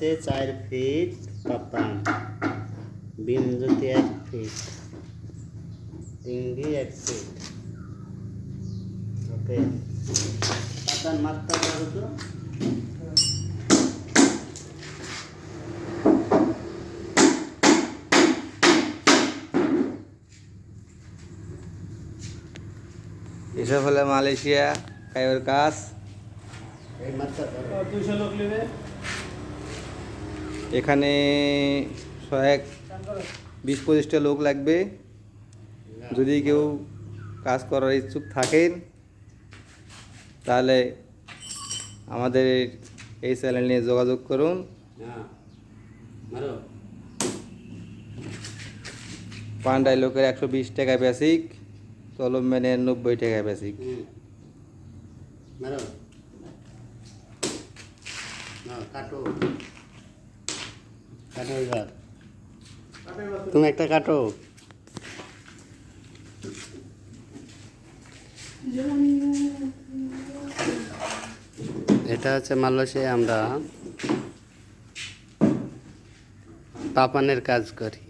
4 fit পাতান, বিম জ্যোতি 1 fit, টিঙ্গি 1 fit. ওকে, পাতান মাত্রা কত? এসব হলো মালয়েশিয়া কায়র কাজ। এই মাত্রা 200 লোক নেবে। এখানে 20-25টা লোক লাগবে। যদি কেউ কাজ করার ইচ্ছুক থাকেন তাহলে আমাদের এই চ্যানেল নিয়ে যোগাযোগ করুন। মারো। পান্ডাই লোকের 120 টাকা বেসিক, তলব ম্যানের 90 টাকা বেসিক। মারো না, কাটো কাটো এবার। তুমি একটা কাটো। এটা হচ্ছে মালয়েশিয়ায় আমরা পাপানের কাজ করি।